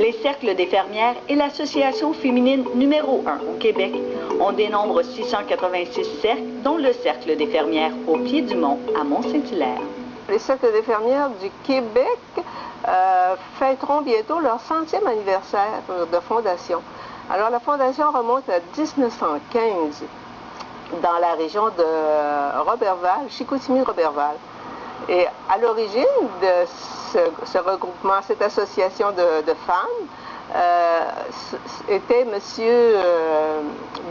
Les cercles des fermières est l'association féminine numéro 1 au Québec. On dénombre 686 cercles, dont le Cercle des fermières au pied du mont à Mont-Saint-Hilaire. Les cercles des fermières du Québec fêteront bientôt leur 100e anniversaire de fondation. Alors la fondation remonte à 1915 dans la région de Roberval, Chicoutimi-Roberval. Et à l'origine de ce regroupement, cette association de femmes, était M.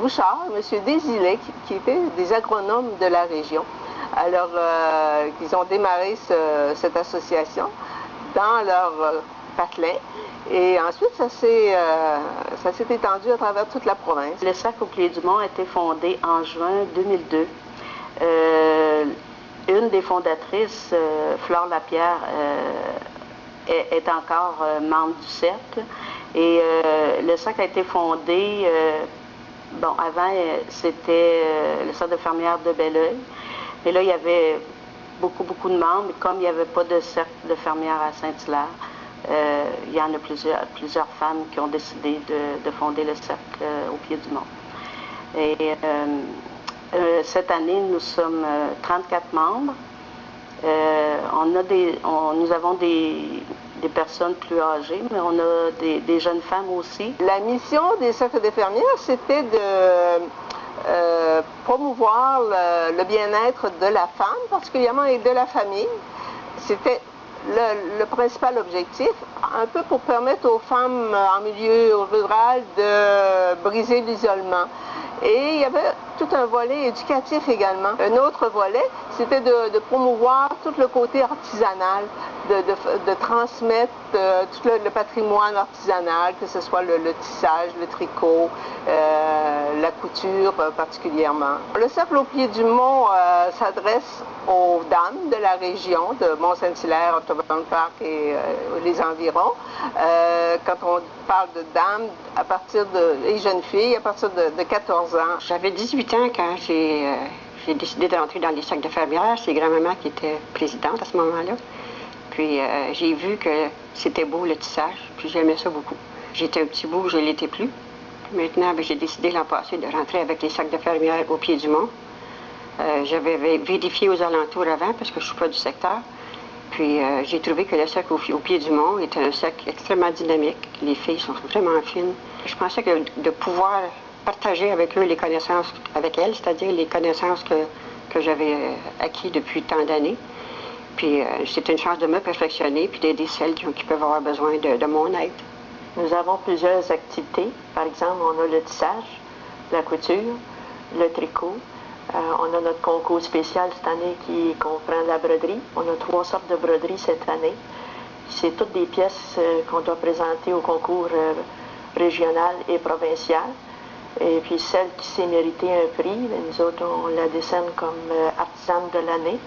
Bouchard, M. Désilets, qui étaient des agronomes de la région. Alors, ils ont démarré cette association dans leur patelin. Et ensuite, ça s'est étendu à travers toute la province. Le Cercle au pied du mont a été fondé en juin 2002. Une des fondatrices, Flore Lapierre, est encore membre du cercle. Et le cercle a été fondé, bon, avant, c'était le cercle de fermières de Belleuil. Et là, il y avait beaucoup de membres. Et comme il n'y avait pas de cercle de fermières à Saint-Hilaire, il y en a plusieurs femmes qui ont décidé de fonder le cercle au pied du mont. Et cette année, nous sommes 34 membres. Nous avons des personnes plus âgées, mais on a des jeunes femmes aussi. La mission des cercles des fermières, c'était de promouvoir le bien-être de la femme, particulièrement, et de la famille. C'était le principal objectif, un peu pour permettre aux femmes en milieu rural de briser l'isolement. Et il y avait tout un volet éducatif également. Un autre volet, c'était de promouvoir tout le côté artisanal, de transmettre tout le patrimoine artisanal, que ce soit le tissage, le tricot, la couture particulièrement. Le cercle au pied du mont s'adresse aux dames de la région, de Mont-Saint-Hilaire, Ottoburn Park et les environs. Quand on parle de dames, à partir et jeunes filles, à partir de 14 ans. J'avais 18 ans quand j'ai décidé de rentrer dans les cercles de fermières. C'est grand-maman qui était présidente à ce moment-là. Puis j'ai vu que c'était beau le tissage, puis j'aimais ça beaucoup. J'étais un petit bout, je ne l'étais plus. Maintenant, j'ai décidé l'an passé de rentrer avec les cercles de fermières au pied du mont. J'avais vérifié aux alentours avant parce que je ne suis pas du secteur. Puis j'ai trouvé que le cercle au pied du mont était un cercle extrêmement dynamique. Les filles sont vraiment fines. Je pensais que de pouvoir partager avec eux les connaissances, avec elles, c'est-à-dire les connaissances que j'avais acquises depuis tant d'années. Puis c'était une chance de me perfectionner puis d'aider celles qui peuvent avoir besoin de mon aide. Nous avons plusieurs activités. Par exemple, on a le tissage, la couture, le tricot. On a notre concours spécial cette année qui comprend la broderie. On a 3 sortes de broderies cette année. C'est toutes des pièces qu'on doit présenter au concours régional et provincial. Et puis celle qui s'est méritée un prix, nous autres, on la décerne comme artisane de l'année.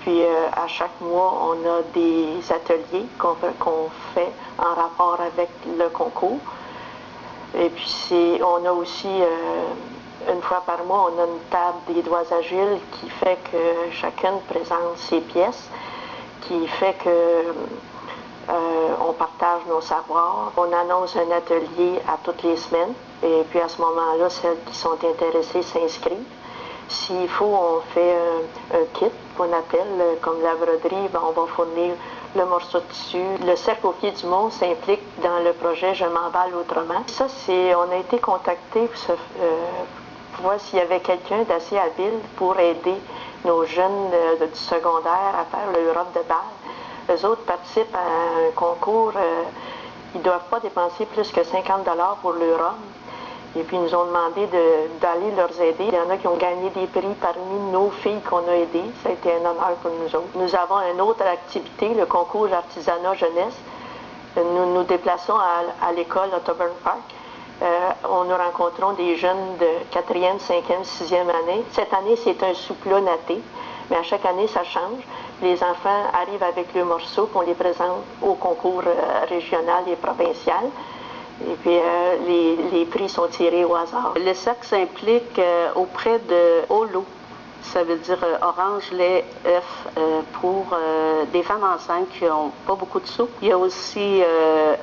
Puis à chaque mois, on a des ateliers qu'on fait en rapport avec le concours. Et puis on a aussi, une fois par mois, on a une table des doigts agiles qui fait que chacune présente ses pièces, qui fait que on partage nos savoirs. On annonce un atelier à toutes les semaines. Et puis à ce moment-là, celles qui sont intéressées s'inscrivent. S'il faut, on fait un kit qu'on appelle, comme la broderie, on va fournir le morceau de tissu. Le cercle au pied du mont s'implique dans le projet Je m'emballe autrement. Ça, on a été contacté pour voir s'il y avait quelqu'un d'assez habile pour aider nos jeunes du secondaire à faire leur robe de bal. Eux autres participent à un concours, ils ne doivent pas dépenser plus que 50 $ pour leur robe. Et puis, ils nous ont demandé d'aller leur aider. Il y en a qui ont gagné des prix parmi nos filles qu'on a aidées. Ça a été un honneur pour nous autres. Nous avons une autre activité, le concours artisanat jeunesse. Nous nous déplaçons à l'école Ottoburn Park. Nous rencontrons des jeunes de 4e, 5e, 6e année. Cette année, c'est un sous-plat natté, mais à chaque année, ça change. Les enfants arrivent avec leurs morceaux qu'on les présente au concours régional et provincial. Et puis, les prix sont tirés au hasard. Le cercle s'implique auprès de Holo. Ça veut dire orange, lait, œuf pour des femmes enceintes qui n'ont pas beaucoup de sous. Il y a aussi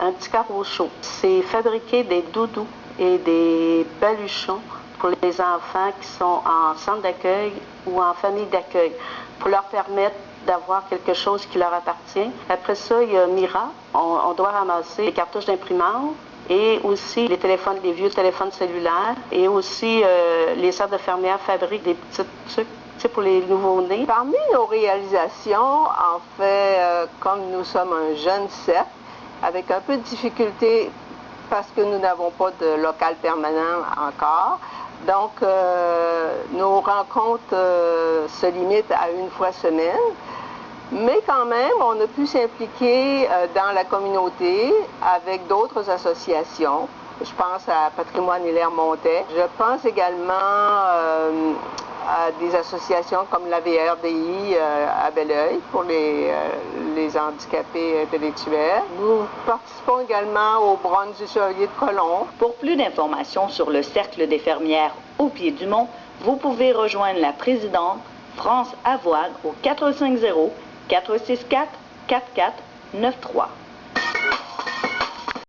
un petit carreau chaud. C'est fabriquer des doudous et des baluchons pour les enfants qui sont en centre d'accueil ou en famille d'accueil, pour leur permettre d'avoir quelque chose qui leur appartient. Après ça, il y a Mira. On doit ramasser les cartouches d'imprimante et aussi les vieux téléphones cellulaires et aussi les sœurs de fermières fabriquent des petits trucs pour les nouveau-nés. Parmi nos réalisations, en fait, comme nous sommes un jeune cercle, avec un peu de difficulté parce que nous n'avons pas de local permanent encore, donc nos rencontres se limitent à une fois semaine. Mais quand même, on a pu s'impliquer dans la communauté avec d'autres associations. Je pense à Patrimoine et Montet. Je pense également à des associations comme la VRDI à Belleuil pour les handicapés intellectuels. Nous participons également au brunch du Chevalier de Colomb. Pour plus d'informations sur le Cercle des fermières au pied du mont, vous pouvez rejoindre la présidente France Avoine au 450-464-4493.